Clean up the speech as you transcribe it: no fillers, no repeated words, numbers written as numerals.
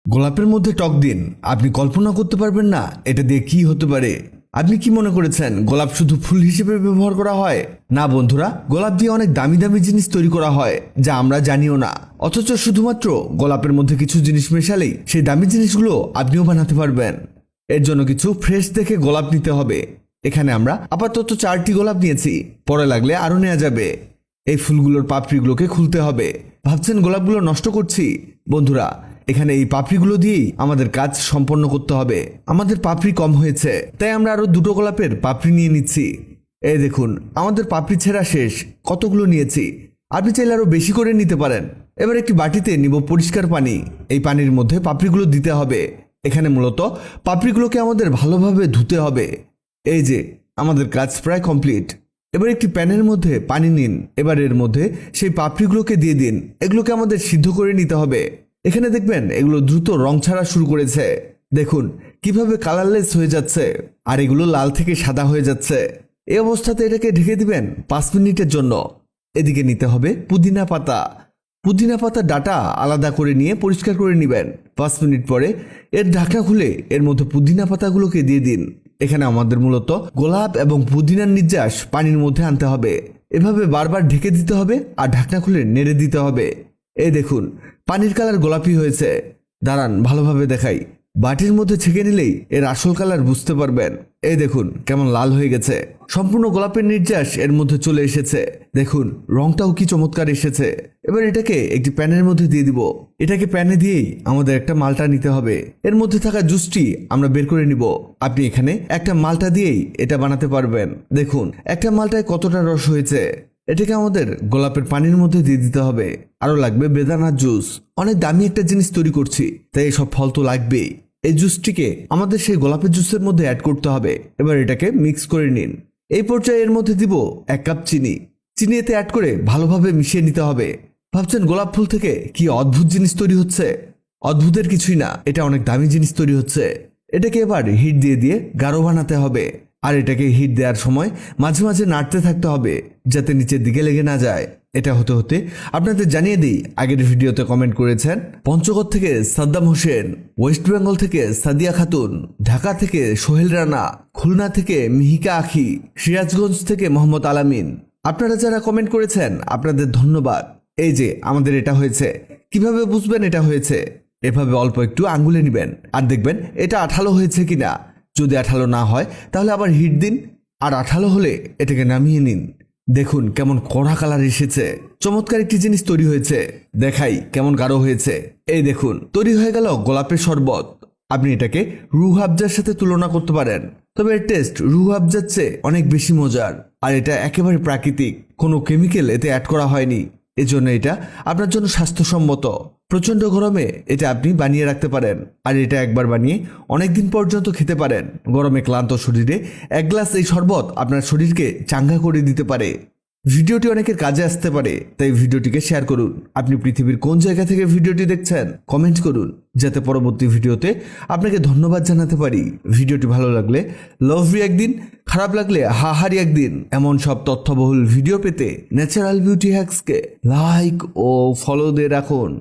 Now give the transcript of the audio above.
গোলাপের মধ্যে টক দিন, আপনি কল্পনা করতে পারবেন না এটা দিয়ে কি হতে পারে। আপনি কি মনে করেছেন গোলাপ শুধু ফুল হিসেবে ব্যবহার করা হয়? না বন্ধুরা, গোলাপ দিয়ে অনেক দামি দামি জিনিস তৈরি করা হয় যা আমরা জানিও না। অথচ শুধুমাত্র গোলাপের মধ্যে কিছু জিনিস মেশালেই সেই দামি জিনিসগুলো আপনিও বানাতে পারবেন। এর জন্য কিছু ফ্রেশ দেখে গোলাপ নিতে হবে। এখানে আমরা আপাতত 4টি গোলাপ নিয়েছি, পরে লাগলে আরো নেওয়া যাবে। এই ফুলগুলোর পাপড়িগুলোকে খুলতে হবে। ভাবছেন গোলাপগুলো নষ্ট করছি? বন্ধুরা, এখানে এই পাপড়িগুলো দিয়েই আমাদের কাজ সম্পন্ন করতে হবে। আমাদের পাপড়ি কম হয়েছে, তাই আমরা আরো 2টো গোলাপের পাপড়ি নিয়ে নিচ্ছি। এই দেখুন, আমাদের পাপড়ি ছেঁড়া শেষ। কতগুলো নিয়েছি, আপনি চাইলে আরো বেশি করে নিতে পারেন। এবার একটি বাটিতে নিব পরিষ্কার পানি। এই পানির মধ্যে পাপড়িগুলো দিতে হবে। এখানে মূলত পাপড়িগুলোকে আমাদের ভালোভাবে ধুতে হবে। এই যে আমাদের কাজ প্রায় কমপ্লিট। এবার একটি প্যানের মধ্যে পানি নিন। এবার এর মধ্যে সেই পাপড়িগুলোকে দিয়ে দিন। এগুলোকে আমাদের সিদ্ধ করে নিতে হবে। এখানে দেখবেন এগুলো দ্রুত রং ছাড়া শুরু করেছে। দেখুন কিভাবে কালারলেস হয়ে যাচ্ছে, আর এগুলো লাল থেকে সাদা হয়ে যাচ্ছে। এই অবস্থাতে এটাকে ঢেকে দিবেন 5 মিনিটের জন্য। এদিকে নিতে হবে পুদিনা পাতা। পুদিনা পাতার ডাটা আলাদা করে নিয়ে পরিষ্কার করে নেবেন। 5 মিনিট পরে এর ঢাকনা খুলে এর মধ্যে পুদিনা পাতাগুলোকে দিয়ে দিন। এখানে আমাদের মূলত গোলাপ এবং পুদিনার নির্যাস পানির মধ্যে আনতে হবে। এভাবে বারবার ঢেকে দিতে হবে আর ঢাকনা খুলে নেড়ে দিতে হবে। এই দেখুন পানির কালার গোলাপি হয়েছে। দাঁড়ান ভালোভাবে দেখাই। বাটির মধ্যে ছেঁকে নিলেই এর আসল কালার বুঝতে পারবেন। এই দেখুন কেমন লাল হয়ে গেছে। সম্পূর্ণ গোলাপের নির্যাস এর মধ্যে চলে এসেছে। দেখুন রংটাও কি চমৎকার এসেছে। এবার এটাকে একটি প্যানের মধ্যে দিয়ে দিব। এটাকে প্যানে দিয়েই আমাদের একটা মালটা নিতে হবে। এর মধ্যে থাকা জুসটি আমরা বের করে নিব। আপনি এখানে একটা মালটা দিয়েই এটা বানাতে পারবেন। দেখুন একটা মালটায় কতটা রস হয়েছে। এটাকে আমাদের গোলাপের পানির মধ্যে দিয়ে দিতে হবে। আরো লাগবে বেদানার জুস। অনেক দামি একটা জিনিস তৈরি করছি, তাই এসব ফল তো লাগবেই। এই জুসটিকে আমাদের সেই গোলাপের জুসের মধ্যে অ্যাড করতে হবে। এবার এটাকে মিক্স করে নিন। এই পর্যায়ে এর মধ্যে দিব 1 কাপ চিনি। চিনি এতে অ্যাড করে ভালোভাবে মিশিয়ে নিতে হবে। ভাবছেন গোলাপ ফুল থেকে কি অদ্ভুত জিনিস তৈরি হচ্ছে? অদ্ভুতের কিছুই না, এটা অনেক দামি জিনিস তৈরি হচ্ছে। এটাকে এবার হিট দিয়ে দিয়ে গাঢ় বানাতে হবে। আর এটাকে হিট দেওয়ার সময় মাঝে মাঝে নাড়তে থাকতে হবে যাতে নিচের দিকে লেগে না যায়। এটা হতে হতে আপনাদের জানিয়ে দিই, আগের ভিডিওতে কমেন্ট করেছেন পঞ্চগড় থেকে সাদ্দাম হোসেন, ওয়েস্ট বেঙ্গল থেকে সাদিয়া খাতুন, ঢাকা থেকে সোহেল রানা, খুলনা থেকে মিহিকা আখি, সিরাজগঞ্জ থেকে মোহাম্মদ আলামিন। আপনারা যারা কমেন্ট করেছেন আপনাদের ধন্যবাদ। এই যে আমাদের এটা হয়েছে। কিভাবে বুঝবেন এটা হয়েছে? এভাবে অল্প একটু আঙ্গুলে নেবেন আর দেখবেন এটা আঠালো হয়েছে কিনা। যদি আঠালো না হয় তাহলে আবার হিট দিন, আর আঠালো হলে এটাকে নামিয়ে নিন। দেখুন কেমন কড়া কালার এসেছে। চমৎকার একটি জিনিস তৈরি হয়েছে। দেখাই কেমন গাঢ় হয়েছে। এই দেখুন তৈরি হয়ে গেল গোলাপের শরবত। আপনি এটাকে রুহ আফজার সাথে তুলনা করতে পারেন, তবে এর টেস্ট রুহ আফজার চেয়ে অনেক বেশি মজার। আর এটা একেবারে প্রাকৃতিক, কোনো কেমিক্যাল এতে অ্যাড করা হয়নি। এজন্য এটা আপনার জন্য স্বাস্থ্যসম্মত। প্রচন্ড গরমে এটা আপনি বানিয়ে রাখতে পারেন, আর এটা একবার বানিয়ে অনেকদিন পর্যন্ত খেতে পারেন। গরমে ক্লান্ত শরীরে 1 গ্লাস এই শরবত আপনার শরীরকে চাঙ্গা করে দিতে পারে। ভিডিওটি অনেকের কাজে আসতে পারে, তাই ভিডিওটিকে শেয়ার করুন। আপনি পৃথিবীর কোন জায়গা থেকে ভিডিওটি দেখছেন কমেন্ট করুন, যাতে পরবর্তী ভিডিওতে আপনাকে ধন্যবাদ জানাতে পারি। ভিডিওটি ভালো লাগলে লভলি একদিন, খারাপ লাগলে হাহারি একদিন। এমন সব তথ্যবহুল ভিডিও পেতে ন্যাচারাল বিউটি হ্যাক্সকে লাইক ও ফলো দিয়ে রাখুন।